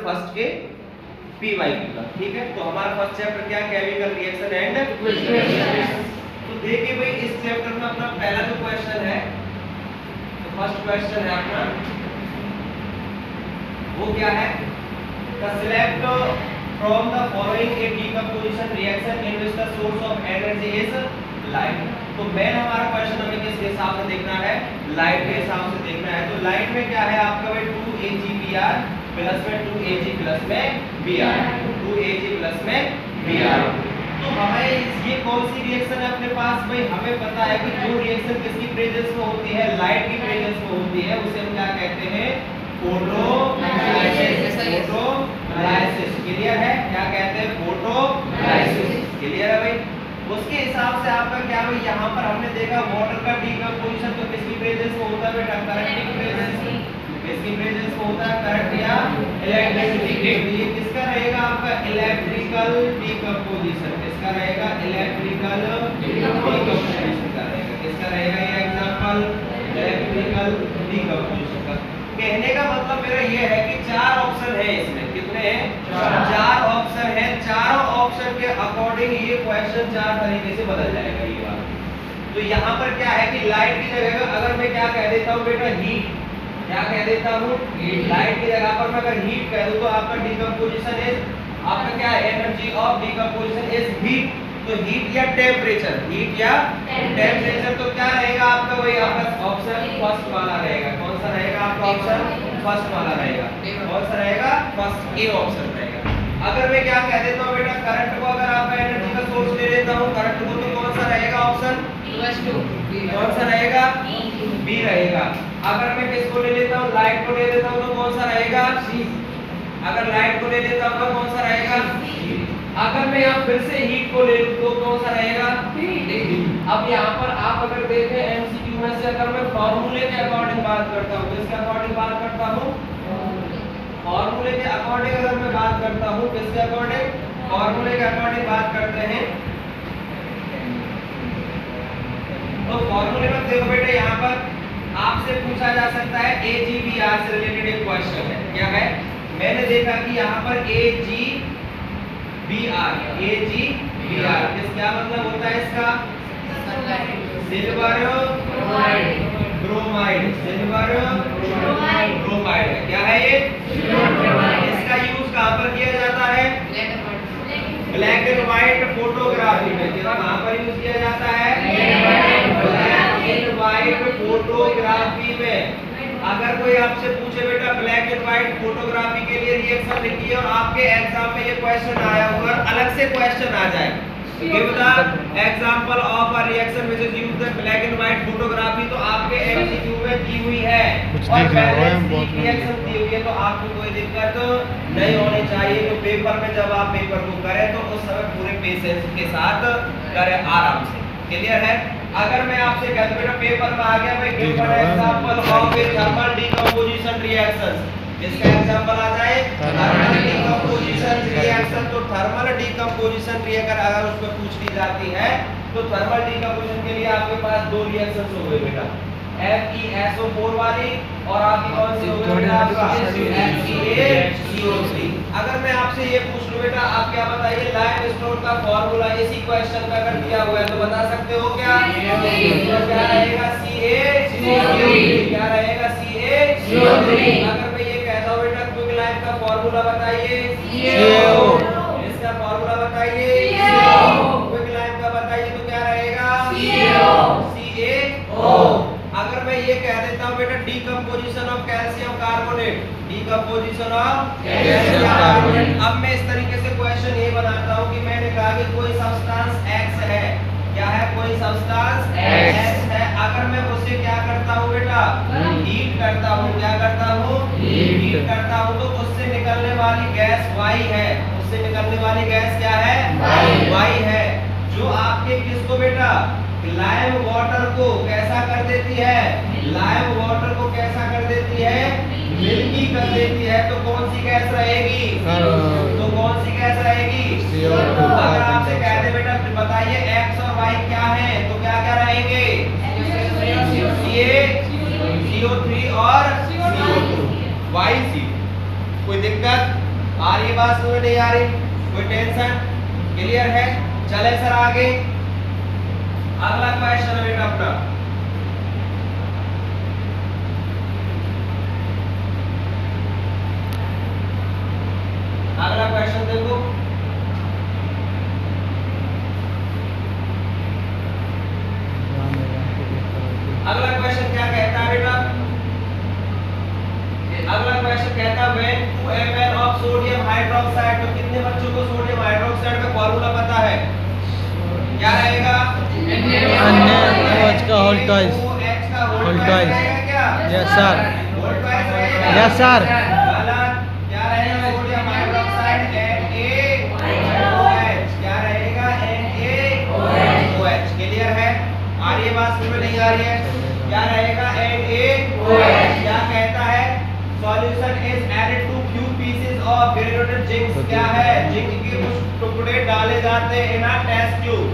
First के PYQ का। ठीक है, तो हमारा फर्स्ट चैप्टर क्या, केमिकल रिएक्शन एंड। तो देखिए भाई इस चैप्टर में अपना पहला जो क्वेश्चन है, तो फर्स्ट क्वेश्चन है अपना वो क्या है, select from the following a decomposition reaction in which the source of energy is light। तो मेन हमारा क्वेश्चन हमें किसके हिसाब से देखना है, लाइट के हिसाब से देखना है। तो लाइट में क्या है आपका भाई 2AgBr प्लस में 2Ag प्लस में Br, 2Ag प्लस में Br। तो हमें ये कौन सी रिएक्शन है अपने पास भाई, हमें पता है कि जो रिएक्शन किसकी प्रेजेंस में होती है, लाइट की प्रेजेंस में होती है, उसे हम क्या कहते हैं, फोटोलाइसिस। फोटोलाइसिस क्लियर है, क्या कहते हैं, फोटोलाइसिस क्लियर है भाई। उसके हिसाब से आपका क्या भाई, यहाँ पर हमने देखा वाटर का डीकंपोजिशन तो किसकी प्रेजेंस में होता है बेटा, करंट की प्रेजेंस में। किसकी प्रेजेंस में होता है, करंट या इलेक्ट्रिसिटी। ये किसका रहेगा आपका, इलेक्ट्रिकल डीकंपोजिशन। किसका रहेगा, इलेक्ट्रिकल डीकंपोजिशन का रहेगा। किसका रहेगा ये एग्जांपल, इलेक्ट्रिकल डीकंपोजिशन का। कहने का मतलब मेरा ये है कि 4 ऑप्शन है इसमें, कितने हैं, 4 ऑप्शन है। चारों ऑप्शन के अकॉर्डिंग ये क्वेश्चन 4 तरीके से बदल जाएगा ये बात। तो यहाँ पर क्या है कि लाइट की जगह अगर मैं क्या कह देता हूँ बेटा, हीट, क्या कह देता हूँ, लाइट की जगह पर मैं अगर हीट कह दूँ तो आपका डीकंपोजिशन इज, आपका क्या है, energy of decomposition is heat. तो हीट या टेम्परेचर, हीट या टेम्परेचर, तो क्या रहेगा आपका वही आपका ऑप्शन फर्स्ट वाला रहेगा। कौन सा रहेगा आपका ऑप्शन फर्स्ट वाला रहेगा, कौन सा रहेगा, फर्स्ट ए ऑप्शन रहेगा। अगर मैं क्या कह देता हूँ बेटा, करंट को अगर आपका एनर्जी का सोर्स ले लेता हूँ करंट को, तो कौन सा रहेगा ऑप्शन, कौन सा रहेगा, बी रहेगा। अगर मैं किसको ले लेता हूँ, लाइट को ले लेता हूँ, तो कौन सा रहेगा, सी। अगर लाइट को ले लेता हूँ तो कौन सा रहेगा, अगर मैं यहाँ फिर से हीट को ले लूं तो कौन सा रहेगा, अब यहाँ पर आप अगर देखें एमसीक्यू में से अगर मैं फॉर्मूले के अकॉर्डिंग बात करता हूँ, किसके अकॉर्डिंग बात करता हूँ, फॉर्मूले के अकॉर्डिंग अगर मैं बात करता हूँ, किसके अकॉर्डिंग, फॉर्मूले के अकॉर्डिंग बात करते हैं। तो फॉर्मूले में देखो बेटा, यहाँ पर आपसे पूछा जा सकता है AgBr से रिलेटेड एक क्वेश्चन है। क्या है, मैंने देखा कि यहाँ पर AgBr, क्या मतलब होता है इसका, सिल्वर ब्रोमाइड, सिल्वर ब्रोमाइड। क्या है ये, इसका यूज कहाँ पर किया जाता है, ब्लैक एंड व्हाइट फोटोग्राफी में। कहाँ पर यूज किया जाता है, ब्लैक एंड व्हाइट फोटोग्राफी में। अगर कोई आपसे पूछे बेटा ब्लैक एंड व्हाइट फोटोग्राफी के लिए रिएक्शन लिखिए और आपके एग्जाम में ये क्वेश्चन आया होगा, अलग से क्वेश्चन आ जाए, give the example of a reaction which is used in black and white photography, तो आपके एमसीक्यू में दी हुई है और पहले रिएक्शन दी हुई है, तो आपको कोई दिक्कत नहीं होनी चाहिए। तो पेपर में जब आप पेपर को करें तो उस समय पूरे पेशेंस के साथ करें, आराम से। क्लियर है। अगर मैं आपसे कहता बेटा पेपर में आ गया भाई, give an example of A thermal decomposition reactions, इसका एग्जांपल आ जाए थर्मल डीकंपोजिशन रिएक्शन। तो थर्मल डीकंपोजिशन रिएक्शन अगर उसमें पूछ ली जाती है तो थर्मल डीकंपोजिशन के लिए आपके पास 2 रिएक्शंस हो गए बेटा, FeSO4 वाली और आपकी कौन सी हो गई बेटा, आपका FeCO3। अगर मैं आपसे ये पूछ लूं बेटा, आप क्या बताइए, लाइमस्टोन का फार्मूला इसी क्वेश्चन का अगर दिया हुआ है तो बता सकते हो क्या, तो क्या रहेगा, CaCO3। क्या रहेगा, CaCO3। अगर मैं ये कहता हूं बेटा क्विक लाइम का फार्मूला बताइए, CO। इसका फार्मूला बताइए, CO। क्विक लाइम का बताइए तो क्या रहेगा, CaO। अगर मैं ये कह देता हूँ बेटा decomposition of calcium carbonate, decomposition of calcium carbonate, अब मैं इस तरीके से क्वेश्चन ये बनाता हूँ कि मैंने कहा कि कोई सब्सटेंस X है, क्या है, कोई सब्सटेंस X है। अगर मैं उससे क्या करता हूँ बेटा, हीट करता हूँ, क्या करता हूँ, हीट करता हूँ, तो उससे निकलने वाली गैस Y है, उससे निकलने वाली गैस क्या है, Y है, जो आपके किसको बेटा, लाइम वाटर को कैसा कर देती है, लाइम वाटर को कैसा कर देती है, मिल्की कर देती है। तो कौन सी गैस रहेगी, तो कौन सी गैस रहेगी, अगर आपसे कह दे बेटा बताइए X और Y क्या है, तो क्या क्या रहेंगे, CaCO3 और CO2, YC। कोई दिक्कत आ रही बात समझ नहीं आ रही? कोई टेंशन? क्लियर है? चले सर आगे। अगला क्वेश्चन है बेटा अपना, अगला क्वेश्चन देखो। अगला क्वेश्चन क्या कहता है बेटा? अगला क्वेश्चन कहता है when 2 ml of sodium hydroxide, तो कितने बच्चों को सोडियम हाइड्रोक्साइड का फॉर्मूला पता है? क्या रहेगा? NaOH का होल ट्वाइस। NaOH का होल ट्वाइस। क्या? Yes sir. होल ट्वाइस रहेगा? Yes sir. गलत। क्या रहेगा? Sodium hydroxide NaOH। क्या रहेगा? NaOH। क्लियर है? आ रही है बात समझ में नहीं आ रही है? क्या रहेगा? NaOH। क्या कहता है? Solution is added to few pieces of granulated zinc. क्या है? जिंक के कुछ टुकड़े डाले जाते हैं in a test tube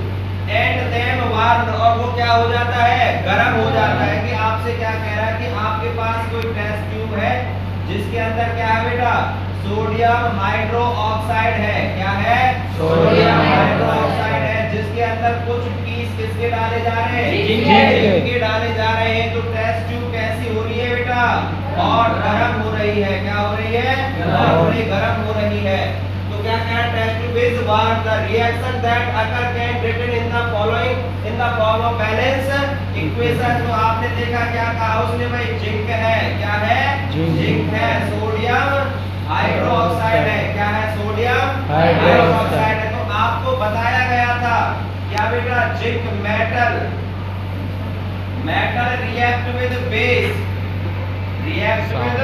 and then warm, और वो क्या हो जाता है? गर्म हो जाता है। कि आपसे क्या कह रहा है कि आपके पास कोई टेस्ट ट्यूब है जिसके अंदर क्या है बेटा? सोडियम हाइड्रोक्साइड है। क्या है? सोडियम हाइड्रोक्साइड है, जिसके अंदर कुछ पीस किसके डाले जा रहे हैं? जिंक के डाले जा रहे हैं। तो टेस्ट ट्यूब कैसी हो रही है बेटा? और गर्म हो रही है। क्या हो रही है? गर्म हो रही है। तो क्या कह रहा है? Test tube is warm, the reaction that occur can written in the following in the form of balance equation. तो आपने देखा क्या कहा उसने भाई? जिंक है। क्या है? जिंक है। सोडियम हाइड्रोक्साइड है। क्या है? सोडियम हाइड्रोक्साइड है। तो आपको बताया गया था क्या बेटा? Zinc metal react with base, react with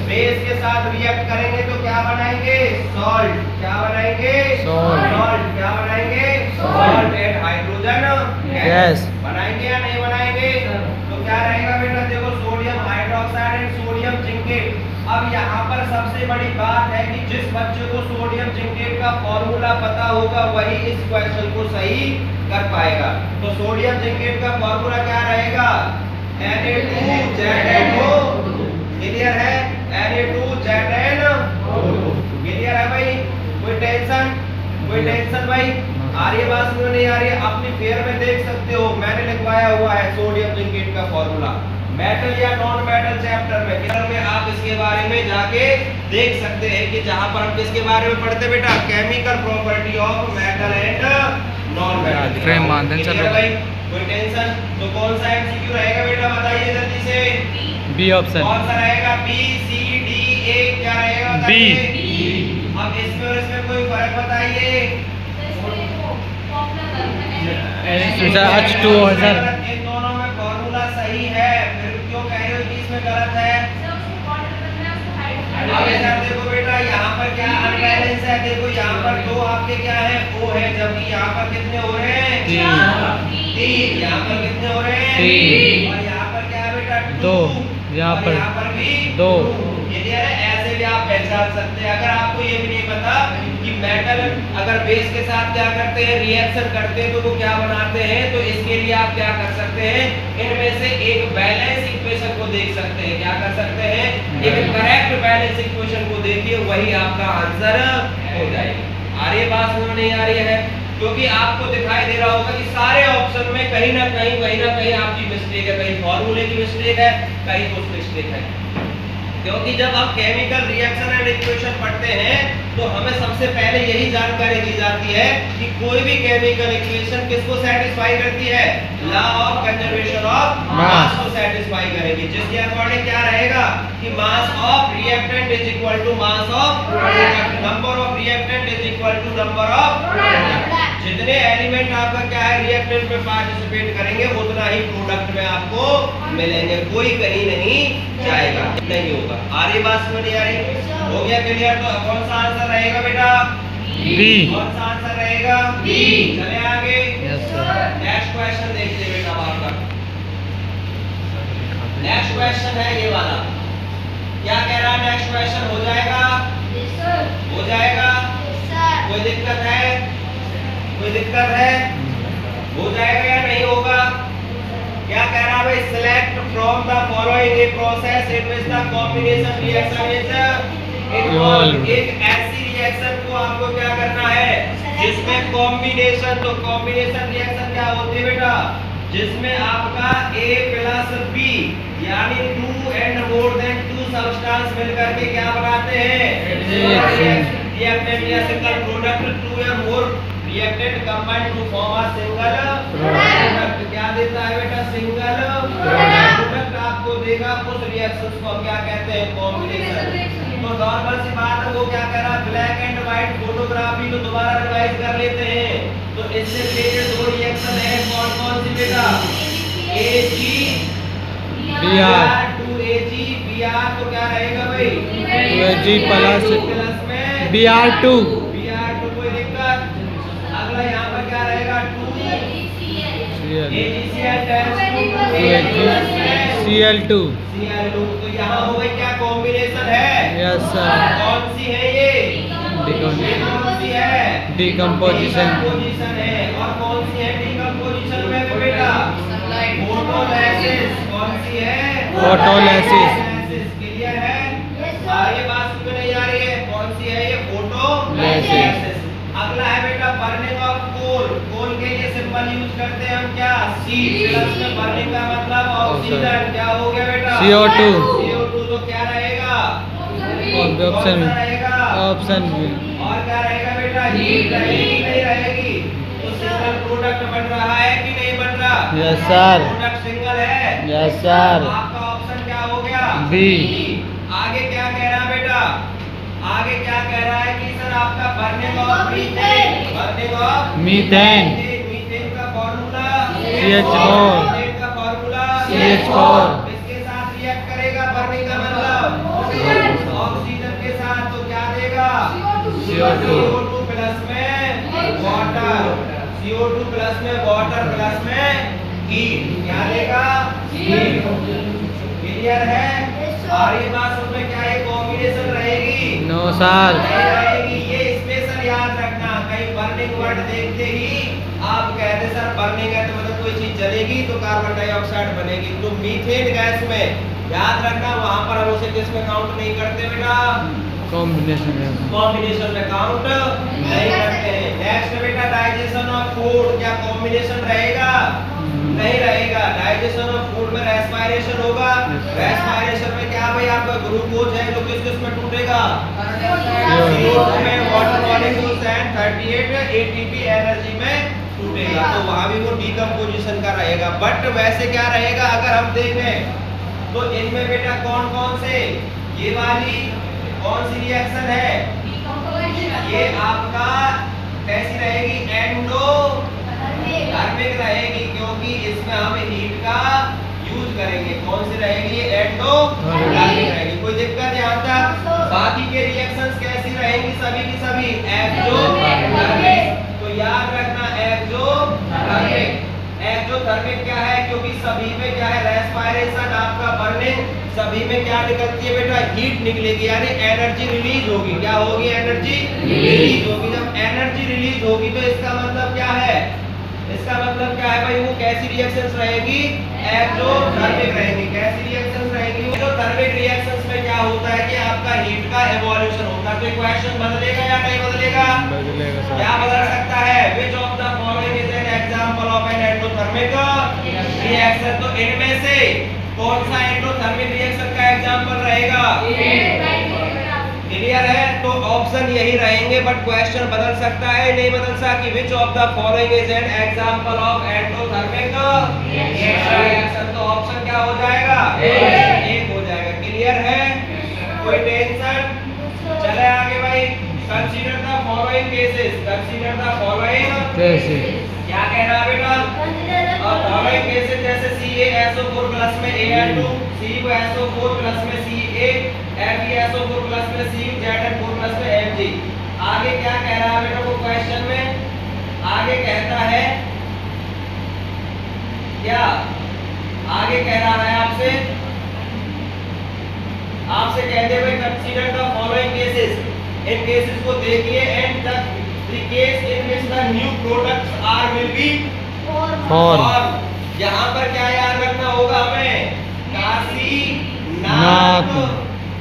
base के साथ रिएक्ट करेंगे तो क्या बनाएंगे? सॉल्ट। क्या बनाएंगे? सॉल्ट। क्या बनाएंगे? Salt and hydrogen gas. बनाएंगे या नहीं बनाएंगे? तो क्या रहेगा बेटा? देखो sodium hydroxide and sodium zincate. अब यहाँ पर सबसे बड़ी बात है कि जिस बच्चे को सोडियम जिंकेट का फॉर्मूला पता होगा वही इस क्वेश्चन को सही कर पाएगा। तो सोडियम जिंकेट का फॉर्मूला क्या रहेगा? Na2ZnO। क्लियर है? Na2ZnO। क्लियर है भाई? कोई टेंशन? कोई टेंशन भाई? आ रही है बात समझ नहीं आ रही है? अपनी फेयर में देख सकते हो, मैंने लिखवाया हुआ है सोडियम जिंकेट का फॉर्मूला मेटल या नॉन मेटल चैप्टर में आप इसके बारे में जाके देख सकते हैं कि जहां पर हम किसके बारे में पढ़ते बेटा? Chemical property of metal and non metal. फ्रेम बांधन चलो भाई, कोई टेंशन? तो कौन सा एमसीक्यू रहेगा बेटा? बताइए जल्दी से। B option. कौन सा रहेगा? B, C, D, A? क्या रहेगा? बी। अब इसमें और इसमें कोई फर्क बताइए। H2O है सर। इन दोनों में फॉर्मूला सही है, फिर क्यों कह रहे हो कि इसमें गलत है? अब सर देखो बेटा, यहाँ पर क्या अनबैलेंस है? देखो यहाँ पर दो आपके क्या है? O है, जबकि यहाँ पर कितने हो रहे हैं? 3। यहाँ पर कितने हो रहे हैं? 3। और यहाँ पर क्या है बेटा? 2। यहाँ पर भी 2। ऐसे भी आप पहचान सकते हैं। अगर आपको ये भी नहीं पता कि मेटल अगर बेस के साथ क्या करते हैं? रिएक्शन करते हैं, तो वो क्या बनाते हैं? तो इसके लिए आप क्या कर सकते हैं? इनमें से एक बैलेंस इक्वेशन को देख सकते हैं। क्या कर सकते हैं? एक करेक्ट बैलेंस इक्वेशन को देखिए, वही आपका आंसर हो जाएगी। आ रही है बात समझ नहीं आ रही है? क्योंकि आपको दिखाई दे रहा होगा कि सारे ऑप्शन में कहीं ना कहीं आपकी मिस्टेक है, कहीं फॉर्मूले की मिस्टेक है, कहीं कुछ मिस्टेक है। क्योंकि जब आप केमिकल रिएक्शन एंड इक्वेशन पढ़ते हैं तो हमें सबसे पहले यही जानकारी दी जाती है कि कोई भी केमिकल इक्वेशन किसको सेटिस्फाई करती है? Law of conservation of mass को सेटिस्फाई करेगी, जिसके अकॉर्डिंग क्या रहेगा कि mass of reactant is equal to mass of product, number of reactant is equal to number of product. जितने एलिमेंट आपका क्या है रिएक्टेंट में पार्टिसिपेट करेंगे उतना ही प्रोडक्ट में आपको मिलेंगे, कोई कहीं नहीं जाएगा, नहीं होगा। आ रही बात समझ नहीं आ रही? हो गया क्लियर? तो कौन सा आंसर रहेगा बेटा? बी। कौन सा आंसर रहेगा? बी। चले आगे। नेक्स्ट क्वेश्चन देखते बेटा आपका। नेक्स्ट क्वेश्चन है ये वाला। क्या कह रहा है? नेक्स्ट क्वेश्चन हो जाएगा? हो जाएगा? कोई दिक्कत है? कोई दिक्कत है? हो जाएगा या नहीं होगा? क्या कह रहा है भाई? Select from the following a process in which the combination reaction is involve. एक ऐसी रिएक्शन को आपको क्या करना है जिसमें कॉम्बिनेशन, तो कॉम्बिनेशन रिएक्शन क्या होती है बेटा, जिसमें आपका A प्लस B यानी 2 एंड मोर देन 2 सब्सटेंस मिलकर के क्या बनाते हैं रिएक्टेंट या सिंगल प्रोडक्ट। 2 या more reactant combine to form a single product. क्या देता है बेटा, सिंगल प्रोडक्ट आपको देगा। उस रिएक्शंस को हम क्या कहते हैं, कॉम्बिनेशन। तो नॉर्मल सी बात है, वो क्या कह रहा है, ब्लैक एंड व्हाइट फोटोग्राफी को दोबारा रिवाइज कर लेते हैं। तो इससे रिलेटेड दो रिएक्शन है, कौन कौन सी बेटा, AG BR 2AG BR, तो क्या रहेगा भाई 2AG प्लस में BR2 कोई दिक्कत। अगला यहाँ पर क्या रहेगा CL2 तो यहाँ हो गई क्या कॉम्बिनेशन है, यस सर। कौन सी है ये, कौन सी है, डिकम्पोजिशन है। और कौन सी है डिकम्पोजिशन में बेटा, फोटोलाइसिस। कौन सी है, फोटोलाइसिस। क्लियर है, ये बात समझ में नहीं आ रही है, कौन सी है ये, फोटोलाइसिस। अगला है बेटा बर्निंग ऑफ कोल। कोल के लिए सिंबल यूज करते हैं हम क्या, C प्लस में बर्निंग का मतलब ऑक्सीजन। क्या हो गया बेटा, CO2। तो क्या रहेगा, ऑप्शन में रहेगा ऑप्शन में और क्या रहेगा बेटा, हीट रहेगी नहीं रहेगी। तो सिंगल प्रोडक्ट बन रहा है कि नहीं बन रहा, यस सर, प्रोडक्ट सिंगल है, यस सर। आपका ऑप्शन क्या हो गया, B। आगे क्या कह रहा है बेटा, आगे क्या कह रहा है कि सर आपका burning of methane, burning of methane methane का फार्मूला CH4 मीथेन का फार्मूला CH4 इसके साथ रिएक्ट करेगा, बर्निंग का मतलब ऑक्सीजन के साथ, तो क्या देगा CO2 प्लस में वाटर, CO2 प्लस में वाटर प्लस में हीट, क्या देगा हीट। क्लियर है, और ये बात समझ में क्या ये कॉम्बिनेशन रहेगी, नो सर, रहेगी। ये स्पेशल याद रखना, कहीं बर्निंग वर्ड देखते ही आप कहते सर बर्निंग है तो मतलब कोई चीज जलेगी तो कार्बन डाइऑक्साइड बनेगी। तो मीथेन गैस में याद रखना, वहां पर हम उसे किस में काउंट नहीं करते बेटा, कॉम्बिनेशन है, कॉम्बिनेशन में काउंट नहीं करते हैं। नेक्स्ट बेटा डाइजेशन ऑफ फूड, क्या कॉम्बिनेशन रहेगा, नहीं रहेगा। डाइजेशन ऑफ फूड में रेस्पिरेशन होगा, रेस्पिरेशन में क्या भाई आपका ग्लूकोज है तो किस किस में टूटेगा, CO2 में, water molecules and 38 ATP energy में टूटेगा। तो वहां भी वो डिकम्पोजिशन का रहेगा। बट वैसे क्या रहेगा अगर हम देखें तो इनमें बेटा कौन कौन से, ये वाली कौन सी रिएक्शन है, ये आपका कैसी रहेगी, एंडोथर्मिक रहेगी, क्योंकि इसमें हम हीट का यूज करेंगे। कौन सी रहेगी, एंडोथर्मिक रहेगी। कोई दिक्कत यहाँ तक, बाकी के रिएक्शंस कैसी रहेंगी, सभी की सभी एक्सोथर्मिक। तो याद रखना एक्सोथर्मिक, एक्सोथर्मिक क्या है, क्योंकि सभी में क्या है रेस्पिरेशन, आपका बर्निंग, सभी में क्या निकलती है बेटा, हीट निकलेगी, यानी एनर्जी रिलीज होगी। क्या होगी, एनर्जी रिलीज होगी। जब एनर्जी रिलीज होगी तो इसका मतलब क्या है, इसका मतलब क्या है भाई, वो कैसी रिएक्शंस रहेगी, एक्सोथर्मिक रहेगी। कैसी रिएक्शंस रहेगी, एक्सोथर्मिक रिएक्शंस में क्या होता है कि आपका हीट का इवोल्यूशन होता है। तो क्वेश्चन बदलेगा या नहीं बदलेगा, बदलेगा सर। क्या बदल सकता है, which of the following is an example of an endothermic reaction. तो इनमें से कौन सा एंडोथर्मिक रिएक्शन का एग्जांपल रहेगा, क्लियर है। तो ऑप्शन यही रहेंगे, बट क्वेश्चन बदल सकता है, नहीं बदल सकता कि which of the following is an example of endothermic reaction. तो ऑप्शन क्या हो जाएगा, एक हो जाएगा। क्लियर है, कोई टेंशन, चले आगे भाई। Consider the following cases, consider the following cases, क्या कह रहा है बेटा, और फॉलोइंग केसेस जैसे CaSO4 प्लस में Al2, CuSO4 प्लस में Ca, FeSO4 प्लस में CuZn4 प्लस में Mg। आगे क्या कह रहा है बेटा वो क्वेश्चन में, आगे कहता है क्या, आगे कह रहा है आपसे, आपसे कहते हुए कंसीडर द फॉलोइंग केसेस, इन केसेस को देखिए, and the case in which the new products are will be form. यहाँ पर क्या याद रखना होगा हमें, काशीनाथ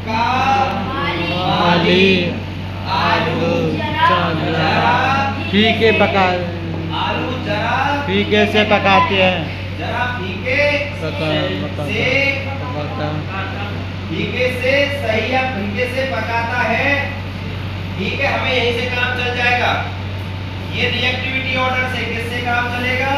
का मालिक, खाली आलू जरा फीके पका आलू जरा फीके से पकाते हैं जरा फीके पकाता फीके से सही या फीके से पकाता है। ठीक है, हमें यहीं से काम चल जाएगा। ये रिएक्टिविटी ऑर्डर से किससे काम चलेगा?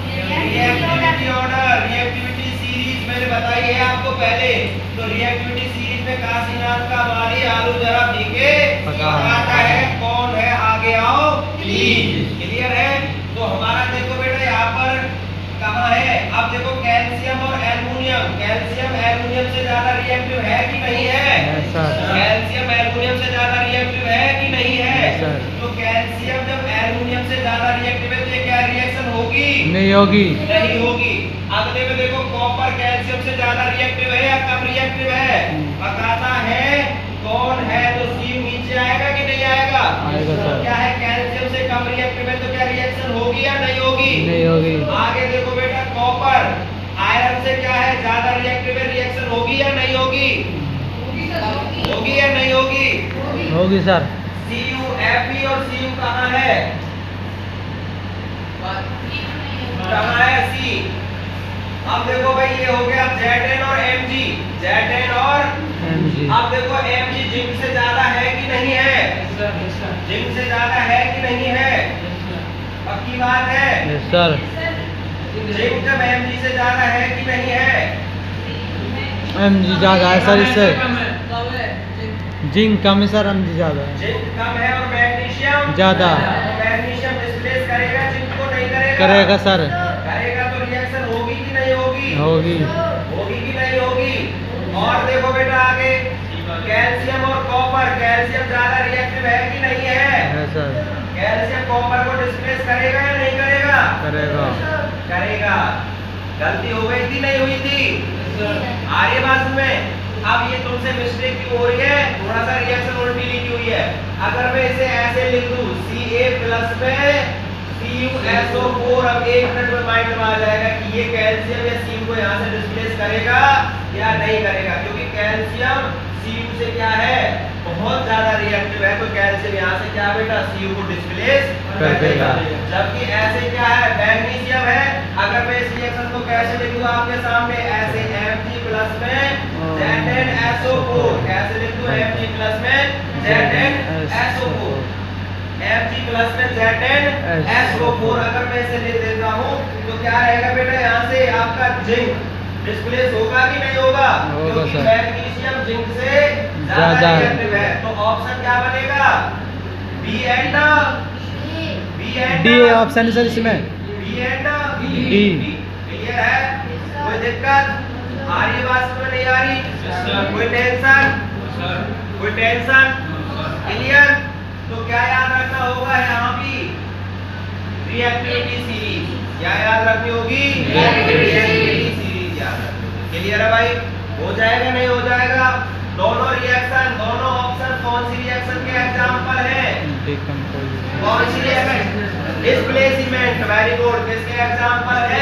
रिएक्टिविटी ऑर्डर, रिएक्टिविटी सीरीज मैंने बताई है आपको पहले। तो रिएक्टिविटी सीरीज में काशीनाथ का माली आलू जरा फीके पकाता है। कौन है? आगे आओ प्लीज। क्लियर है? तो हमारा देखो बेटा यहाँ पर कहाँ है? अब देखो कैल्शियम और एल्युमिनियम, कैल्शियम एल्युमिनियम से ज्यादा रिएक्टिव है कि नहीं है? कैल्शियम एल्युमिनियम से ज्यादा रिएक्टिव है कि नहीं है? तो कैल्शियम जब एल्युमिनियम से ज्यादा रिएक्टिव है तो ये क्या रिएक्शन होगी? नहीं होगी, नहीं होगी। अगले में देखो कॉपर कैल्शियम से ज्यादा रिएक्टिव है या कम रिएक्टिव है? पकाता है। कौन है? तो सी नीचे आएगा कि नहीं आएगा? आएगा सर। क्या है? कैल्शियम से कम रिएक्टिव है तो क्या रिएक्शन होगी या नहीं होगी? नहीं होगी। आगे देखो बेटा कॉपर आयरन से क्या है? ज्यादा रिएक्टिव है, रिएक्शन होगी या नहीं होगी? होगी या नहीं होगी? होगी सर। CuFe और Cu कहाँ है? कहाँ है C? अब देखो भाई ये हो गया Zn और Mg, Zn और Mg। अब देखो Mg जिंक से ज्यादा है कि नहीं है? जिंक से ज्यादा है कि नहीं है? पक्की बात है? Yes sir. जिंक जब Mg से ज्यादा है कि नहीं है? Mg ज्यादा है सर, इससे जिंक कम है सर, Mg ज्यादा है। जिंक कम है और मैग्नीशियम ज्यादा। मैग्नीशियम डिस्प्लेस करेगा जिंक को, नहीं करेगा? करेगा सर। करेगा तो रिएक्शन होगी कि नहीं होगी? होगी। होगी कि नहीं होगी? और देखो बेटा आगे कैल्शियम और कॉपर, कैल्शियम ज्यादा रिएक्टिव है कि नहीं है? है सर। कैल्शियम कॉपर को डिस्प्लेस करेगा या नहीं करेगा? करेगा। करेगा। गलती हो गई थी नहीं हुई थी? आ रही बात में? अब ये तुमसे मिस्टेक क्यों हो रही है? थोड़ा सा रिएक्शन उल्टी लिखी हुई है। अगर मैं इसे ऐसे लिख दूं Ca प्लस में CuSO4, अब 1 मिनट में माइंड में आ जाएगा कि ये कैल्शियम या Cu को यहाँ से डिस्प्लेस करेगा या नहीं करेगा, क्योंकि कैल्शियम Cu से क्या है? बहुत ज्यादा रिएक्टिव है। तो कैल्शियम यहाँ से क्या बेटा? Cu को डिस्प्लेस कर देगा। जबकि ऐसे क्या है? मैग्नीशियम है। अगर मैं इस रिएक्शन को कैसे लिख दूं आपके सामने? ऐसे Mg प्लस में ZnSO4, कैसे लिख दूं? Mg प्लस में ZnSO4, Mg प्लस में ZnSO4। अगर मैं इसे लिख देता हूँ तो क्या रहेगा बेटा? यहाँ से आपका जिंक डिस्प्लेस होगा कि नहीं होगा? क्योंकि मैग्नीशियम जिंक से ज्यादा रिएक्टिव है। तो ऑप्शन क्या बनेगा? बी एंड डी ऑप्शन है सर इसमें। B and D. क्लियर है? कोई दिक्कत आ रही है? बात समझ नहीं आ रही? कोई टेंशन? कोई टेंशन? क्लियर? तो क्या याद रखना होगा यहाँ भी? Reactivity series. क्या याद रखनी होगी? रिएक्टिविटी सीरीज याद रखनी होगी। क्लियर है भाई? हो जाएगा नहीं हो जाएगा? दोनों रिएक्शन, दोनों ऑप्शन कौन सी रिएक्शन के एग्जांपल है? कौन सी रिएक्शन? डिस्प्लेसमेंट। Very good. किसके एग्जांपल है?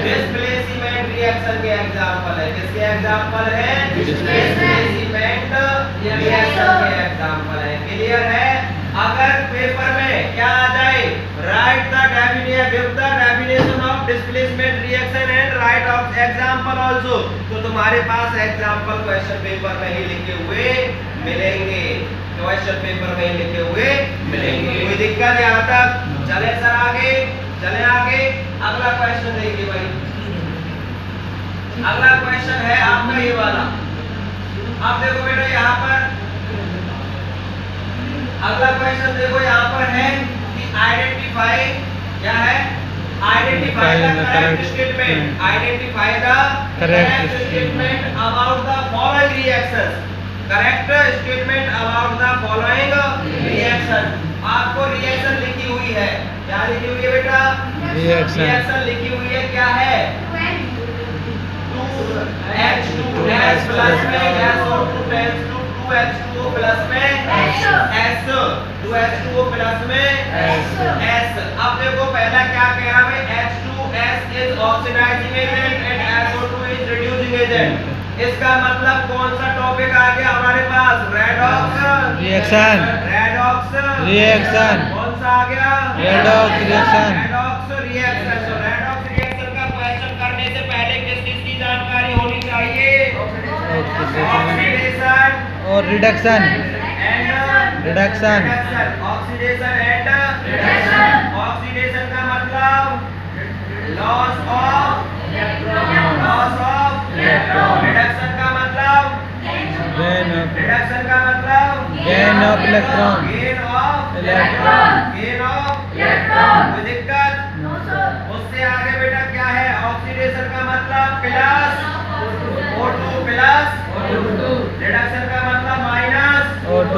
डिस्प्लेसमेंट रिएक्शन के एग्जांपल है। किसके एग्जांपल है? डिस्प्लेसमेंट रिएक्शन के एग्जांपल है। क्लियर है? अगर पेपर में क्या आ जाए? Right the definition, give the definition of displacement reaction and right of example also, तो तुम्हारे पास एग्जांपल क्वेश्चन पेपर में ही लिखे हुए मिलेंगे। क्वेश्चन पेपर में ही लिखे हुए मिलेंगे। कोई दिक्कत यहाँ तक? चले सर आगे, चले आगे। अगला क्वेश्चन देखिए भाई। अगला क्वेश्चन है आपका ये वाला। अब देखो बेटा यहाँ पर अगला क्वेश्चन देखो यहाँ पर है कि आइडेंटिफाई, क्या है? Identify the correct statement, identify the correct statement about the following reactions, correct statement about the following reaction. आपको रिएक्शन लिखी हुई है। क्या लिखी हुई है बेटा? रिएक्शन लिखी हुई है। क्या है? 2H2 प्लस में SO2 tends to 2H2O plus में S, 2H2O प्लस में S। अब देखो पहला क्या कह रहा है? H2S is oxidizing agent and SO2 is reducing agent। इसका मतलब कौन सा टॉपिक आ गया हमारे पास? रेडॉक्स रिएक्शन, रेडॉक्स रिएक्शन, कौन सा आ गया? Redox reaction. Redox reaction. तो रेडॉक्स रिएक्शन का क्वेश्चन करने से पहले किस चीज की जानकारी होनी चाहिए? ऑक्सीडेशन और reduction, and reduction, oxidation and reduction. Oxidation का मतलब लॉस ऑफ इलेक्ट्रॉन। रिडक्शन का मतलब गेन ऑफ, रिडक्शन का मतलब gain of electron, gain of electron. Gain of electron. कोई दिक्कत? No sir. उससे आगे बेटा क्या है? ऑक्सीडेशन का मतलब प्लस O2 प्लस रिडक्शन का मतलब माइनस O2,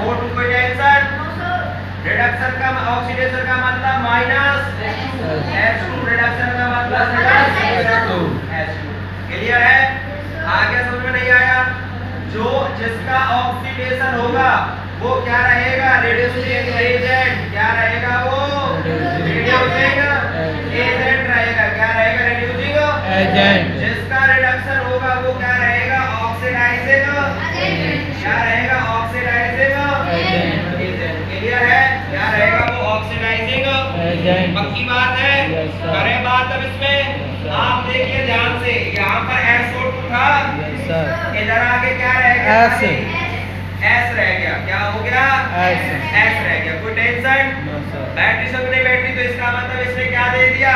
O2। कोई टेंशन? रिडक्शन का ऑक्सीडेशन का मतलब माइनस H2, रिडक्शन का मतलब प्लस H2। क्लियर है? आगे समझ में नहीं आया? जो जिसका ऑक्सीडेशन होगा वो क्या रहेगा? Reducing agent. क्या रहेगा वो? रिड्यूसिंग एजेंट रहेगा। क्या रहेगा? Reducing agent. जिसका रिडक्शन होगा वो क्या रहेगा? ऑक्सीडाइजिंग। क्या रहेगा? Oxidising agent. क्लियर है? क्या रहेगा वो? Oxidising agent. पक्की बात है? Yes, sir. करें बात अब इसमें। आप देखिए ध्यान से, यहाँ पर SO2 था, यस सर। इधर आगे क्या रह गया? S। S रह गया। क्या हो गया? S। S रह गया। कोई टेंशन? No sir. बैटरी सब नहीं बैटरी, तो इसका मतलब इसने क्या दे दिया?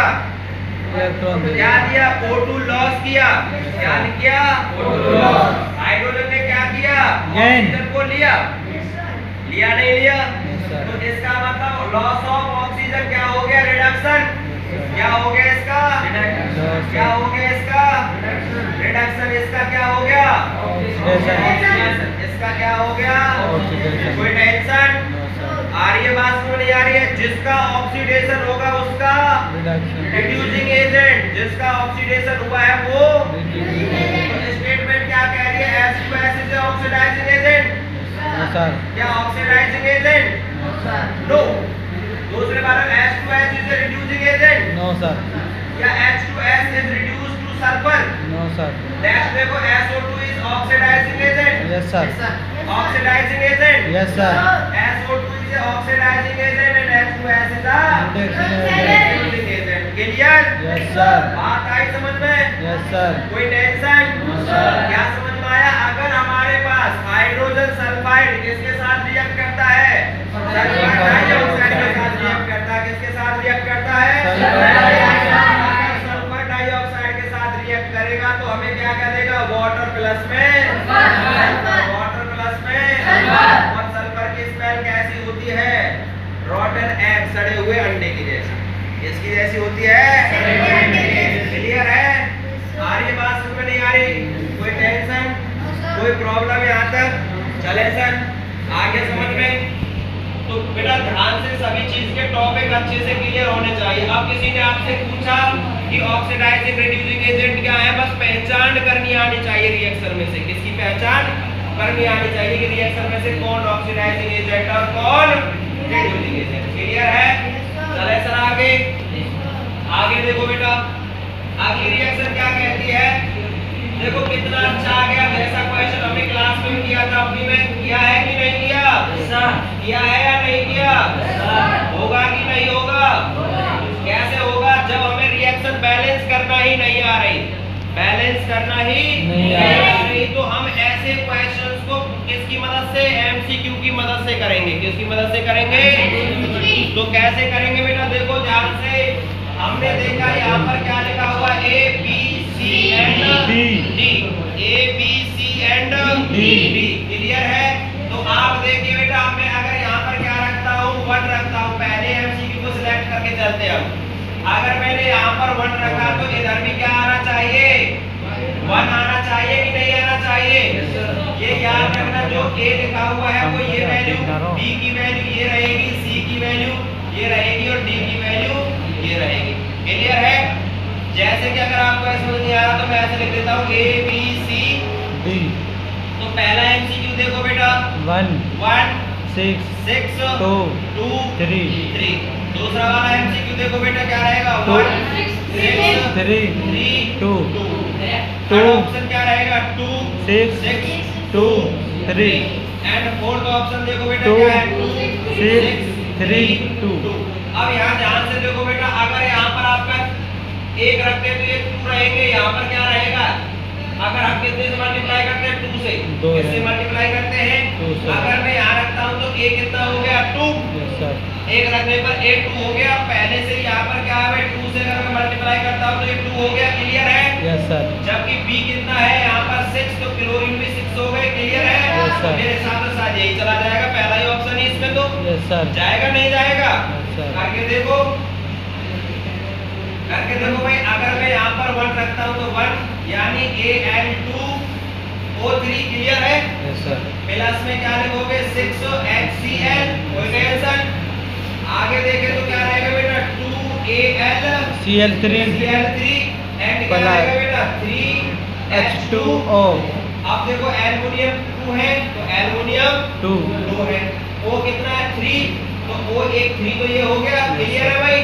इलेक्ट्रॉन दे क्या दिया? O2 लॉस किया। क्या किया? O2 loss. हाइड्रोजन ने क्या किया? Gain। ऑक्सीजन को लिया। लिया नहीं लिया? Yes, sir. तो इसका मतलब लॉस ऑफ ऑक्सीजन क्या हो गया? रिडक्शन। क्या हो गया इसका? क्या हो गया इसका? रिडक्शन। इसका क्या हो गया? ऑक्सीडेशन। इसका क्या हो गया? ऑक्सीडेशन। कोई टेंशन? No sir. आ रही है बात? समझ नहीं आ रही है? जिसका ऑक्सीडेशन होगा उसका रिडक्शन, रिड्यूसिंग एजेंट। जिसका ऑक्सीडेशन हुआ है वो स्टेटमेंट क्या कह रही है? H2S is oxidising agent. No sir. क्या ऑक्सीडाइजिंग एजेंट? नो। दूसरे बार H2S is reducing agent. No sir. या H2S is reduced to sulphur. No sir. Next देखो, SO2 is oxidising agent. Yes sir. Oxidising agent. Yes sir. SO2 is a oxidizing agent and H2S is a Reducing reducing agent. Clear? Yes sir. बात आई समझ में? Yes sir. कोई tension? No sir. क्या समझ में आया? अगर हमारे पास हाइड्रोजन सल्फाइड किसके साथ रिएक्ट करता है? सल्फर डाइऑक्साइड के साथ रिएक्ट करता है। किसके साथ रिएक्ट करता है? सल्फर डाइऑक्साइड के साथ रिएक्ट करेगा तो हमें क्या करेगा? वाटर प्लस में वाटर प्लस में। और सल्फर की स्मेल कैसी होती है? रॉटन एग, सड़े हुए अंडे की जैसी। किसकी जैसी होती है? क्लियर है? आ रही है बात? समझ में नहीं आ रही? कोई टेंशन? कोई प्रॉब्लम यहाँ तक? चले सर आगे समझ में। तो बेटा ध्यान से सभी चीज के टॉपिक अच्छे से क्लियर होने चाहिए। अब किसी ने आपसे पूछा कि ऑक्सीडाइजिंग रिड्यूसिंग एजेंट क्या है, बस पहचान करनी आनी चाहिए रिएक्शन में से। किसकी पहचान करनी आनी चाहिए कि रिएक्शन में से कौन ऑक्सीडाइजिंग एजेंट और कौन रिड्यूसिंग एजेंट। क्लियर है? चले सर आगे। आगे देखो बेटा, आगे रिएक्शन क्या कहती है? देखो कितना अच्छा आ गया। जैसा क्वेश्चन हमने क्लास में किया था, अपनी में किया है कि नहीं किया? किया है या नहीं किया? होगा कि नहीं होगा? कैसे होगा? जब हमें रिएक्शन बैलेंस करना ही नहीं आ रही, बैलेंस करना ही नहीं आ रही, तो हम ऐसे क्वेश्चंस को किसकी मदद से? MCQ की मदद से करेंगे। किसकी मदद से करेंगे? तो कैसे करेंगे बेटा? देखो ध्यान से। हमने देखा यहाँ पर क्या लिखा हुआ? A B C and D। A B C and D। Clear है? तो आप देखिए बेटा, मैं अगर यहाँ पर क्या रखता हूँ? 1 रखता हूँ। पहले MCQ को सिलेक्ट करके चलते हैं। अगर मैंने यहाँ पर 1 रखा तो इधर भी क्या आना चाहिए? 1 आना चाहिए कि नहीं आना चाहिए? ये याद रखना, जो A लिखा हुआ है वो ये वैल्यू, B की वैल्यू ये रहेगी, C की वैल्यू ये रहेगी और D की वैल्यू ये रहेगी। क्लियर है? जैसे कि अगर आपको ऐसा समझ नहीं आ रहा तो मैं ऐसे लिख देता हूँ A B C D। तो पहला MCQ देखो बेटा, 1 6 2 3। दूसरा वाला MCQ देखो बेटा क्या रहेगा? 1 6 3 2। 2 ऑप्शन क्या रहेगा 2 6 2 3 एंड फोर्थ ऑप्शन देखो बेटा 2 क्या है 2 6 3 2। अब यहाँ ध्यान से देखो बेटा, अगर यहाँ पर आपका एक रखते हैं तो ये 2 रहेंगे, यहाँ पर क्या रहेगा, अगर हम कितने से मल्टीप्लाई करते हैं 2 से, किससे मल्टीप्लाई करते हैं, अगर मैं यहाँ रखता हूँ तो a कितना हो गया 2, एक रखने पर a 2 हो गया, पहले से यहाँ पर क्या है 2 से अगर मैं मल्टीप्लाई करता हूँ तो ये 2 हो गया, क्लियर है। Yes sir. जबकि b कितना है यहाँ पर 6, तो क्लोरीन भी 6 हो गए, क्लियर है। Yes, sir. मेरे साथ साथ यही चला जाएगा, पहला ही ऑप्शन है इसमें, तो यस सर। जाएगा नहीं जाएगा, sir. करके देखो भाई, अगर मैं यहाँ पर 1 रखता हूँ तो 1 यानी Al2O3, क्लियर है। Yes sir. प्लस में क्या लिखोगे 6HCl, कोई टेंशन। आगे देखें तो क्या रहेगा बेटा 2Al Cl3 एंड क्या रहेगा बेटा 3H2O। अब देखो एल्युमिनियम 2 है तो एल्युमिनियम 2 है, O कितना है 3, तो O एक 3 तो ये हो गया, क्लियर है भाई।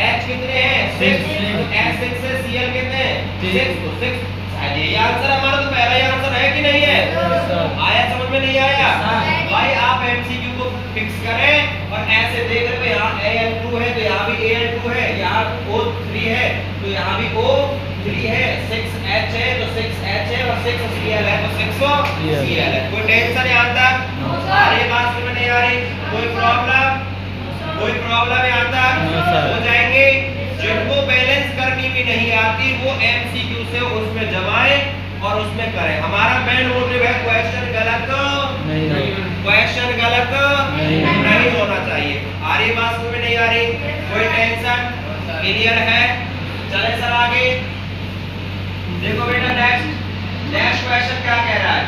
H कितने हैं 6, तो H6 से Cl कितने हैं 6, तो 6 यही आंसर हमारा, तो पहला ही आंसर है कि नहीं है, आया समझ में नहीं आया भाई। आप एमसीक्यू को फिक्स करें और ऐसे देख रहे हो, यहाँ Al2 है तो यहाँ भी Al2 है, यहाँ O3 है तो यहाँ भी O3 है, 6H है तो 6H है और 6Cl है तो 6Cl है। कोई टेंशन यहाँ तक, सारी बात समझ में नहीं आ रही, कोई प्रॉब्लम यहाँ तक हो जाएंगे। जिनको बैलेंस करनी भी नहीं आती वो एमसीक्यू से उसमें जमाए और उसमें करें। हमारा मेन मोटिव है क्वेश्चन गलत नहीं होना चाहिए। आ रही बात समझ में नहीं आ रही, कोई टेंशन, क्लियर है। चले सर आगे देखो बेटा, नेक्स्ट क्वेश्चन क्या कह रहा है।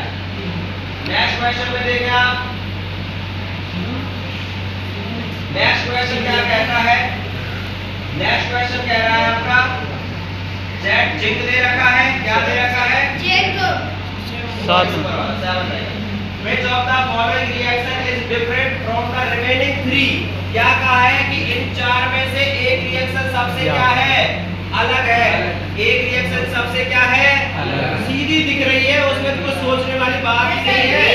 नेक्स्ट क्वेश्चन में देखें आप, नेक्स्ट क्वेश्चन क्या कहता है। नेक्स्ट क्वेश्चन कह रहा है आपका जेड जिंक दे रखा है, क्या दे रखा है zinc 7। Which of the following reaction is different from the remaining 3? क्या कहा है कि इन 4 में से एक रिएक्शन सबसे क्या है अलग है, एक रिएक्शन सबसे क्या है सीधी दिख रही है, उसमें कुछ सोचने वाली बात ही नहीं है,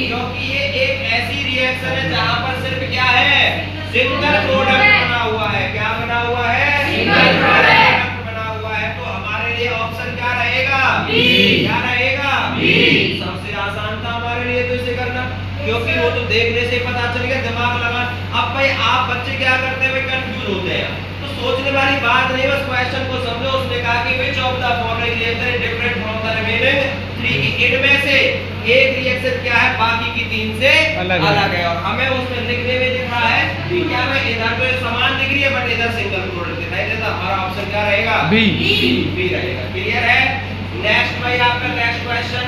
क्योंकि ये एक ऐसी रिएक्शन है जहां पर सिर्फ क्या है सिंगल प्रोडक्ट बना हुआ है। क्या बना हुआ है सिंगल प्रोडक्ट बना हुआ है, तो हमारे लिए ऑप्शन क्या रहेगा बी। क्या रहेगा बी, सबसे आसान था हमारे लिए तो इसे करना, क्योंकि वो तो देखने से पता चल गया, दिमाग लगा। अब भाई आप बच्चे क्या करते हैं भाई कंफ्यूज होते हैं, तो सोचने वाली बात नहीं, बस क्वेश्चन को समझो। उसने कहा कि which of the following reaction is different from the remaining 3, की इनमें से एक रिएक्शन क्या है बाकी की 3 से अलग है, और हमें उसमें लिखने में दिख रहा है कि क्या मैं इधर तो समान दिख रही है बट इधर सिंगल प्रोडक्ट दिखाई देता। हमारा ऑप्शन क्या रहेगा बी रहेगा, क्लियर है। नेक्स्ट भाई आपका नेक्स्ट क्वेश्चन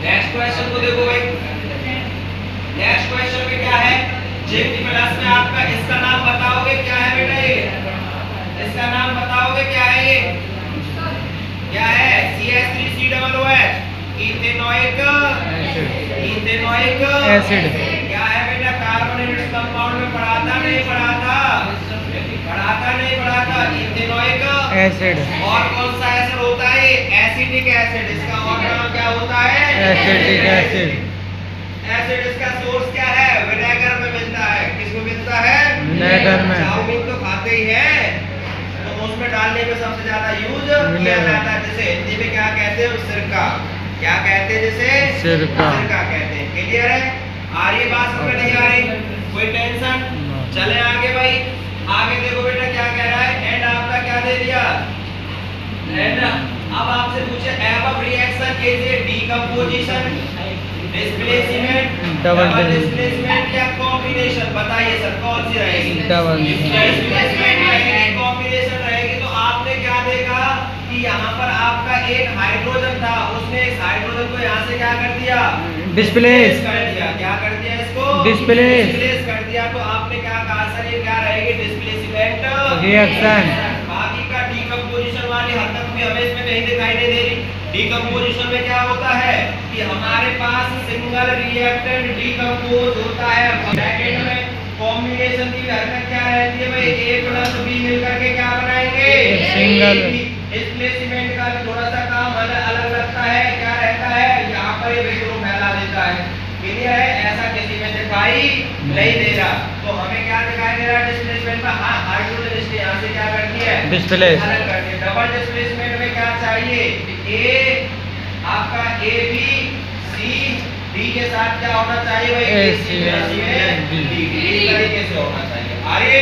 नेक्स्ट क्वेश्चन को देखो भाई। नेक्स्ट क्वेश्चन में क्या है, जिंक प्लस में आपका इसका नाम बताओगे क्या है बेटा, ये इसका नाम बताओगे क्या है, ये क्या है CH3COOH इथेनोइक एसिड। क्या है बेटा, कार्बोनेटेड कंपाउंड में पढ़ा था नहीं पढ़ा था इथेनोइक एसिड। और कौन सा एसिड होता है, एसिडिक एसिड। इसका और नाम क्या होता है एसिडिक एसिड। एसिड इसका सोर्स क्या है, विनेगर में मिलता है। किसमें मिलता है विनेगर में। चाउमीन तो खाते ही हैं, तो उसमें डालने में सबसे ज्यादा यूज किया जाता है, जैसे हिंदी में क्या कहते हैं सिरका। क्या कहते हैं, जैसे सिरका कहते हैं, क्लियर है। आ रही बात समझ नहीं आ रही, कोई टेंशन। चले आगे भाई, आगे देखो बेटा क्या कह रहा है, एंड आपका क्या दे दिया एंड। अब आपसे पूछे above reaction is a decomposition, displacement, double displacement या कॉम्बिनेशन, बताइए सर कौन सी रहेगी। डबल डिस्प्लेसमेंट रहेगी, कॉम्बिनेशन रहेगी। तो आपने क्या देखा कि यहाँ पर आपका एक हाइड्रोजन था, उसने इस हाइड्रोजन को यहाँ से क्या कर दिया डिस्प्लेस कर दिया। क्या कर दिया इसको डिस्प्लेस कर दिया। तो आपने क्या कहा सर, ये क्या रहेगी डिस्प्लेसमेंट रिएक्शन। बाकी का डीकंपोजिशन वाली हरकत भी हमें इसमें कहीं दिखाई नहीं दे रही। डीकंपोजिशन में क्या होता है कि हमारे पास सिंगल रिएक्टेंट डीकंपोज होता है, ब्रैकेट में कॉम्बिनेशन की हरकत क्या रहती है भाई, A प्लस B मिलकर के क्या बनाएंगे, सिंगल। डिस्प्लेसमेंट का भी थोड़ा सा काम अलग लगता है, क्या रहता है, यहाँ पर ये बिल्कुल फैला देता है। क्लियर है, ऐसा किसी में दिखाई नहीं दे रहा। तो हमें क्या दिखाई दे रहा है डिस्प्लेसमेंट में, हाँ हाइड्रोजन यहाँ से क्या करती है, डिस्प्ले अलग करती है। डबल डिस्प्लेसमेंट में क्या चाहिए, ए आपका ए बी सी डी के साथ क्या होना चाहिए भाई, ए सी में डी, इस तरीके से होना चाहिए। अरे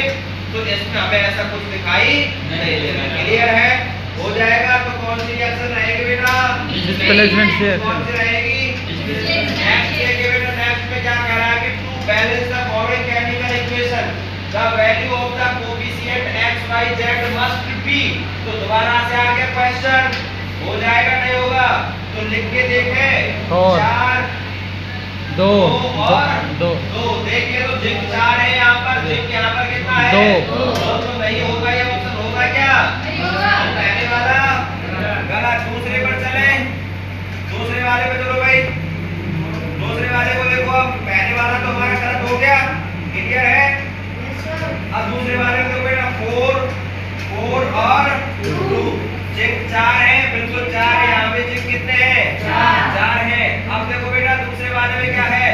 तो इसमें हमें ऐसा कुछ दिखाई नहीं दे रहा। क्लियर है, हो जाएगा। तो कौन सी रिएक्शन रहेगी बेटा, डिस्प्लेसमेंट से कौन सी रहेगी, नेक्स्ट देखिए बेटा, नेक्स्ट में क्या कह रहा है कि to balance the following chemical equation the value of the coefficient X Y Z must be. तो दोबारा से आ गया क्वेश्चन, हो जाएगा नहीं होगा, तो लिख के देखें, 4 2 और 2 देखिए, तो जिंक 4 है यहाँ पर, जिंक यहाँ पर कितना है, 2 तो नहीं होगा, ये ऑप्शन होगा क्या, नहीं होगा, पहले वाला गलत। दूसरे पर चले, दूसरे वाले पे चलो भाई, दूसरे वाले को देखो, अब पहले वाला तो हमारा गलत हो गया। क्लियर है, अब दूसरे वाले को देखो बेटा, 4 और 2, जिंक 4 है, बिल्कुल 4 है, यहाँ पे जिंक कितने हैं, 4 है। अब देखो बेटा दूसरे वाले में क्या है,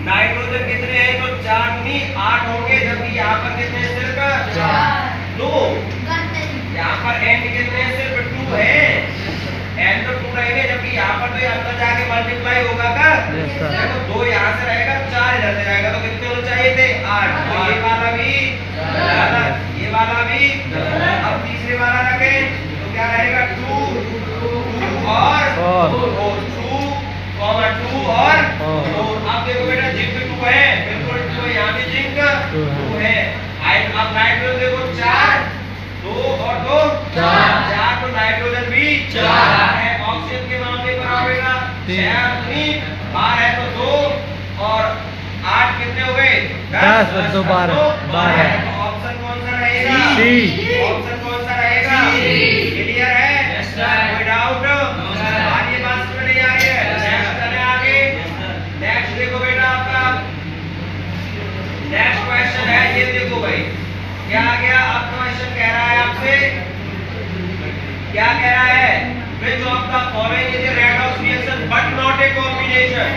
नाइट्रोजन कितने हैं, तो 4 दूनी 8 होंगे, जबकि यहाँ पर कितने हैं, सिर्फ 2। यहाँ पर एंड कितने हैं, सिर्फ 2 है, एंड तो 2 रहेंगे, जबकि यहाँ पर तो ये अंदर जाके मल्टीप्लाई होगा का, देखो 2 यहाँ से रहेगा, 4 इधर से रहेगा, तो कितने होने चाहिए थे, 8। तो ये वाला भी गलत, ये वाला भी। अब तीसरे वाला रखें तो क्या रहेगा, 2 और 4, 2 और 4। अब देखो बेटा जिंक 2 है, बिल्कुल 2 है, यहाँ भी जिंक 2 है। अब नाइट्रोजन देखो 4, 2 और 2 4, तो नाइट्रोजन भी 4 है। ऑक्सीजन के मामले पर आवेगा 6 12 है, तो 2 और 8 कितने हो गए, 10 और 2 12 है। तो ऑप्शन कौन सा रहेगा, सी। ऑप्शन कौन सा रहेगा, क्लियर है, कोई डाउट, आगे बात समझ नहीं आ रही है। नेक्स्ट चले आगे, नेक्स्ट देखो बेटा आपका नेक्स्ट क्वेश्चन है, ये देखो भाई क्या आ गया। अब क्वेश्चन कह रहा है आपसे, क्या कह रहा है, which of the following is a redox reaction but not a combination।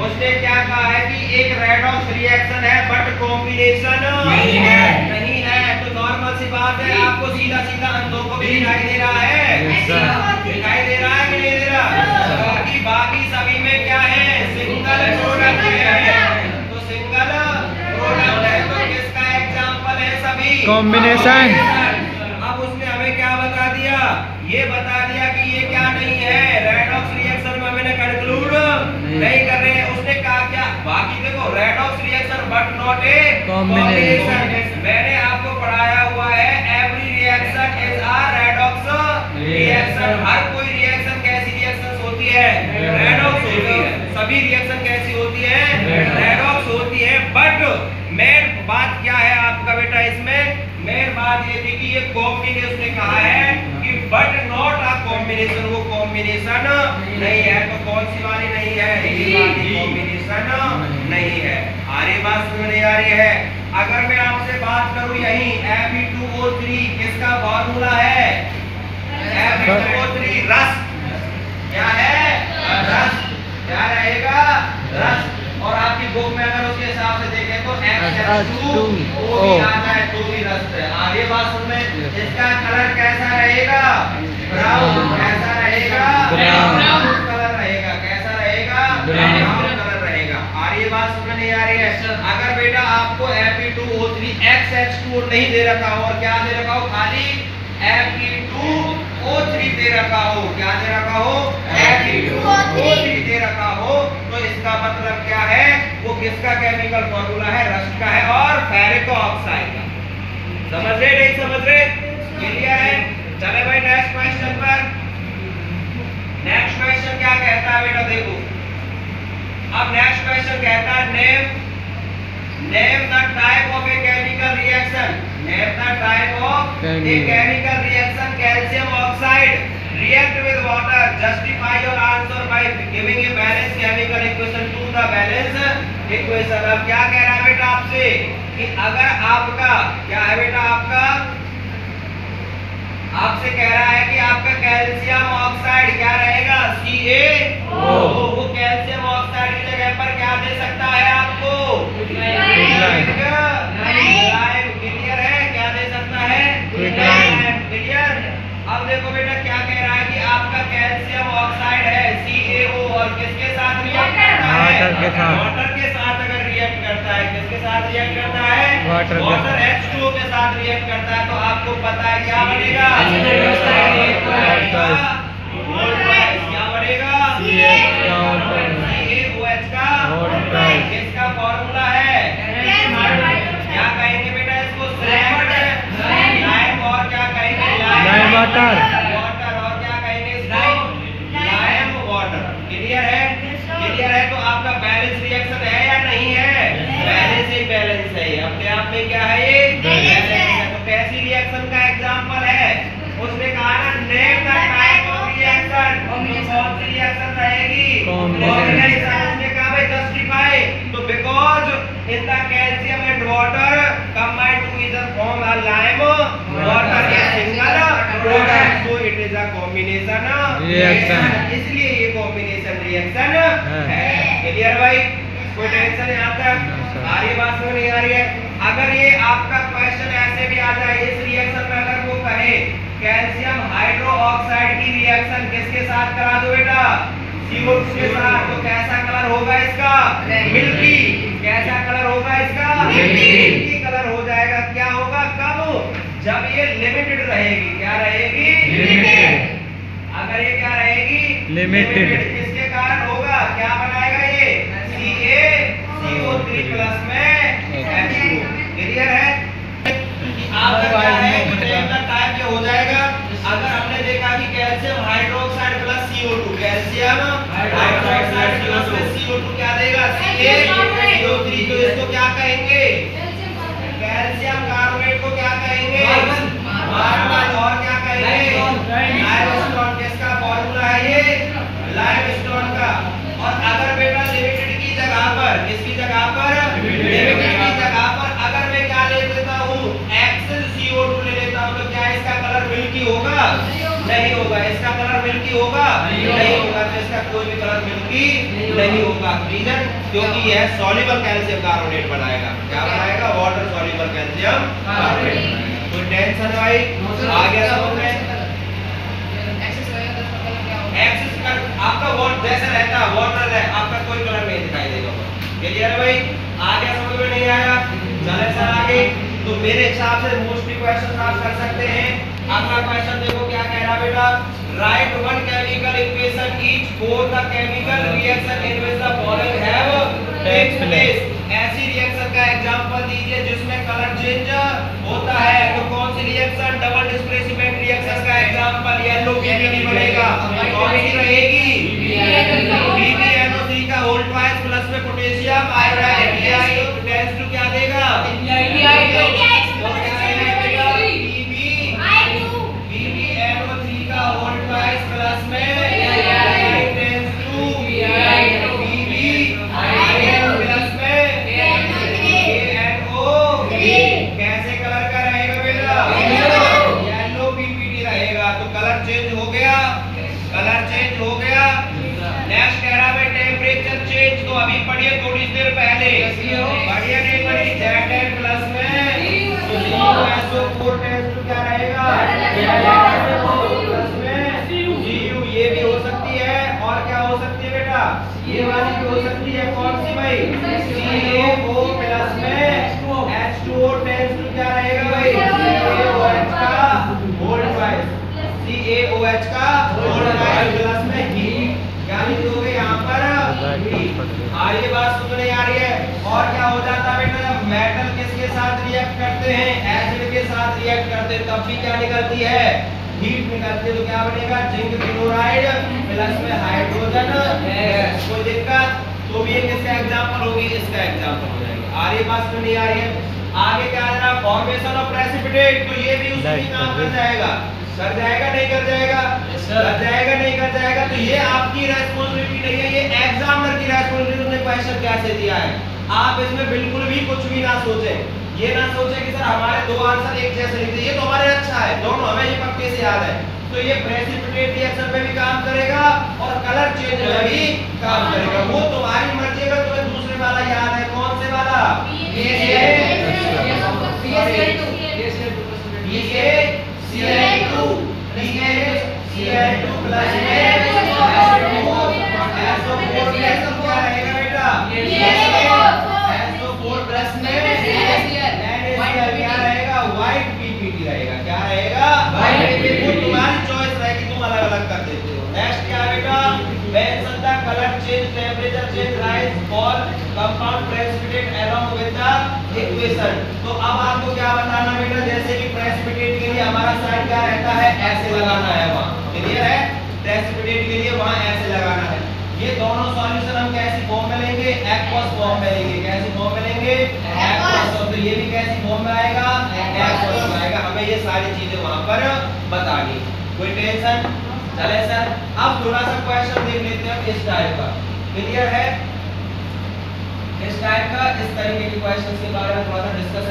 उसने क्या कहा है कि एक रेडॉक्स रिएक्शन है बट कॉम्बिनेशन नहीं है। तो नॉर्मल सी बात है, आपको सीधा सीधा अंधों को भी दिखाई दे रहा है, दिखाई दे रहा है कि नहीं दे रहा, क्योंकि बाकी सभी में क्या है, सिंगल प्रोडक्ट है। तो सिंगल प्रोडक्ट है, तो किसका एग्जांपल है, सभी कॉम्बिनेशन। अब उसने हमें क्या बता दिया, ये बता दिया कि ये क्या नहीं है, रेडॉक्स रिएक्शन में मैंने कंक्लूड नहीं कर रहे हैं। उसने कहा क्या, बाकी देखो redox reaction but not a combination. मैंने आपको पढ़ाया हुआ है every reaction is a redox reaction. हर कोई रिएक्शन कैसी रिएक्शन होती है, रेडॉक्स होती है। सभी रिएक्शन कैसी होती है, रेडॉक्स होती है। बट मेन बात क्या है आपका बेटा, इसमें मेन बात ये थी कि ये कॉम्बिनेशन ने कहा है कि बट नॉट अ कॉम्बिनेशन, वो कॉम्बिनेशन नहीं है। तो कौन सी वाली नहीं है, ये वाली कॉम्बिनेशन नहीं है। आ रही बात समझ नहीं आ रही है। अगर मैं आपसे बात करूं यही Fe2O3 किसका फॉर्मूला है, Fe2O3 रस, क्या है, रस, क्या रहेगा, रस। और आपकी बुक में अगर उसके हिसाब से देखें तो H2O भी आता है, तो भी रस है। आगे बात सुन में, इसका कलर कैसा रहेगा, ब्राउन। कैसा रहेगा, ब्राउन कलर रहेगा। कैसा रहेगा, ब्राउन कलर रहेगा। आगे बात समझ नहीं आ रही है। अगर बेटा आपको Fe2O3 XH2 नहीं दे रखा हो और क्या दे रखा हो, खाली Fe2O3 दे रखा हो, क्या दे रखा हो, Fe2O3 दे रखा हो, तो इसका मतलब क्या है, वो किसका केमिकल फॉर्मूला है, रस्ट का है और फेरिक ऑक्साइड का। समझ रहे नहीं समझ रहे, क्लियर है। चले भाई नेक्स्ट क्वेश्चन पर। नेक्स्ट क्वेश्चन क्या कहता है बेटा, देखो अब नेक्स्ट क्वेश्चन कहता है name the type of a chemical reaction, name the type of a chemical reaction calcium oxide react with water, justify your answer by giving a balanced chemical equation to the balance equation। अब क्या कह रहा है बेटा आपसे कि अगर आपका क्या है बेटा, आपका आपसे कह रहा है कि आपका कैल्शियम ऑक्साइड क्या रहेगा, CaO। वो कैल्शियम ऑक्साइड की जगह पर क्या दे सकता है आपको, लाइम। क्लियर है, क्या दे सकता है, क्लियर। अब देखो बेटा क्या कह रहा है कि आपका कैल्शियम ऑक्साइड है CaO और किसके साथ रिएक्ट करता है, वाटर के साथ। अगर रिएक्ट करता है किसके साथ रिएक्ट करता है, वाटर H2O के साथ रिएक्ट करता है, तो आपको पता है क्या बनेगा, क्या बनेगा, CaOH का इसका फॉर्मूला है, क्या कहेंगे बेटा इसको, लाइम। और क्या कहेंगे, लाइम वाटर। और क्या कहेंगे इसको, लाइम वाटर। क्लियर है, क्लियर है। तो आपका बैलेंस रिएक्शन है या नहीं है, बैलेंस ही बैलेंस है, अपने आप में क्या है, ये बैलेंस है। तो कैसी रिएक्शन का एग्जांपल है, उसने कहा ना name the type of reaction, कौन सी रिएक्शन रहेगी, कॉम्बिनेशन। उसने कहा भाई जस्टिफाई, तो because in the calcium and water combined to either form a lime water या single product, so it is a combination reaction, इसलिए ये कॉम्बिनेशन रिएक्शन है। क्लियर भाई, कोई टेंशन यहाँ तक आ रही है, बात समझ नहीं आ रही है। अगर ये आपका क्वेश्चन ऐसे भी आ जाए, इस रिएक्शन में अगर वो कहे कैल्शियम हाइड्रो ऑक्साइड की रिएक्शन किसके साथ करा दो बेटा, CO2 के साथ, तो कैसा कलर होगा इसका, मिल्की। कैसा कलर होगा इसका, मिल्की कलर हो जाएगा। क्या होगा, कब, जब ये लिमिटेड रहेगी, क्या रहेगी, लिमिटेड। अगर ये क्या रहेगी, लिमिटेड, किसके कारण होगा, क्या बनाएगा ये, CaCO3 प्लस में H2O। क्लियर है। आपका क्या है टाइप ये हो जाएगा। अगर हमने देखा कि calcium hydroxide plus CO2, calcium hydroxide plus में CO2 क्या देगा, CaCO3, तो इसको क्या कहेंगे, कैल्शियम कार्बोनेट को क्या कहेंगे, कार्बन। और क्या कहेंगे, लाइमस्टोन। किसका फॉर्मूला है ये, लाइमस्टोन का। और अगर बेटा लिमिटेड की जगह पर, किसकी जगह पर, लिमिटेड की जगह पर अगर मैं क्या ले लेता हूँ, एक्सेल CO2 ले लेता हूँ, तो क्या इसका कलर मिल्की होगा, नहीं होगा। इसका कलर मिल्की होगा, नहीं होगा। तो इसका कोई भी कलर मिल्की नहीं होगा। रीजन, क्योंकि यह सॉल्युबल कैल्शियम कार्बोनेट बनाएगा। क्या बनाएगा, वाटर सॉल्युबल कैल्शियम कार्बोनेट बनाएगा। कोई टेंशन भाई, आ गया समझ में। एक्सेस का आपका वाटर जैसा रहता है, वाटर है, आपका कोई कलर नहीं दिखाई देगा। क्लियर है भाई, आगे समझ में नहीं आया, चले सर आगे। तो मेरे हिसाब से मोस्टली क्वेश्चन आप कर सकते हैं। अगला क्वेश्चन देखो क्या कह रहा है बेटा, write one chemical equation each for the chemical reaction in which the following have takes place. ऐसी रिएक्शन का एग्जांपल दीजिए जिसमें कलर चेंज होता है। तो कौन सी रिएक्शन, डबल डिस्प्लेसमेंट रिएक्शन का एग्जांपल, येलो PBD बनेगा। कौन सी रहेगी, PbNO3 का होल ट्वाइस प्लस में पोटेशियम आयोडाइड, टेंस टू क्या देगा, PbNO3 का होल ट्वाइस प्लस में टेंस टू प्लस में KNO। कैसे कलर का रहेगा बेटा, येलो PBD रहेगा। तो कलर चेंज हो गया, कलर चेंज हो गया। नेक्स्ट कह रहा है टेम्परेचर चेंज, तो अभी पढ़िए थोड़ी देर पहले, पढ़िए नहीं पढ़ी, Z10 प्लस में SO4 टेंस टू क्या रहेगा, प्लस में Cu। ये भी हो सकती है, और क्या हो सकती है बेटा, ये वाली भी हो सकती है। कौन सी भाई, CaO प्लस में H2O टेंस टू क्या रहेगा भाई, CaOH का होल ट्वाइस, CaOH का होल ट्वाइस प्लस में हीट। क्या लिखोगे यहाँ पर, आ रही बात सुन नहीं आ रही है। और क्या हो जाता है बेटा, जब मेटल किसके साथ रिएक्ट करते हैं, एसिड के साथ रिएक्ट करते हैं, तब भी क्या निकलती है, हीट निकलती है। तो क्या बनेगा, जिंक क्लोराइड प्लस में हाइड्रोजन गैस। कोई दिक्कत, तो भी ये किसका एग्जांपल होगी, इसका एग्जांपल हो जाएगा। आ रही बात सुन नहीं आ रही है। आगे क्या आ रहा, फॉर्मेशन ऑफ प्रेसिपिटेट, तो ये भी उसी काम कर जाएगा, कर जाएगा नहीं कर जाएगा, कर जाएगा नहीं कर जाएगा। तो ये आपकी रेस्पॉन्सिबिलिटी नहीं है, ये एग्जामिनर की रेस्पॉन्सिबिलिटी। उन्होंने क्वेश्चन कैसे दिया है, आप इसमें बिल्कुल भी कुछ भी ना सोचें। ये ना सोचे कि सर हमारे दो आंसर एक जैसे लिखते, ये तो हमारे अच्छा है, दोनों हमें ये पक्के से याद है। तो ये प्रेसिपिटेट रिएक्शन में भी काम करेगा और कलर चेंज में भी काम करेगा। वो तुम्हारी मर्जी, अगर तुम्हें दूसरे वाला याद है, कौन से वाला? BaCl2 प्लस में SO4 क्या रहेगा बेटा? SO4 प्लस में NaCl क्या रहेगा? व्हाइट PPT रहेगा। क्या रहेगा? White PPT। वो तुम्हारी चॉइस रहेगी, तुम अलग अलग कर देते हो। नेक्स्ट क्या बेटा? Mention the colour change, temperature change, rise for compound precipitate along with the equation. तो अब आपको क्या बताना बेटा? जैसे कि प्रेसिपिटेट के लिए हमारा साइन क्या रहता है? ऐसे लगाना है वहां। क्लियर है? प्रेसिपिटेट के लिए वहां ऐसे लगाना है। ये दोनों सॉल्यूशन हम कैसी फॉर्म में लेंगे? एक्वस फॉर्म में लेंगे। कैसी फॉर्म में लेंगे? एक्वस। तो ये भी कैसी फॉर्म में आएगा? एक्वस में आएगा। हमें ये सारी चीजें वहां पर बतानी। कोई टेंशन? चले सर, अब थोड़ा सा क्वेश्चन देख लेते हैं इस टाइप का। क्लियर है? इस टाइप का, इस तरीके के क्वेश्चन के बारे में थोड़ा सा डिस्कशन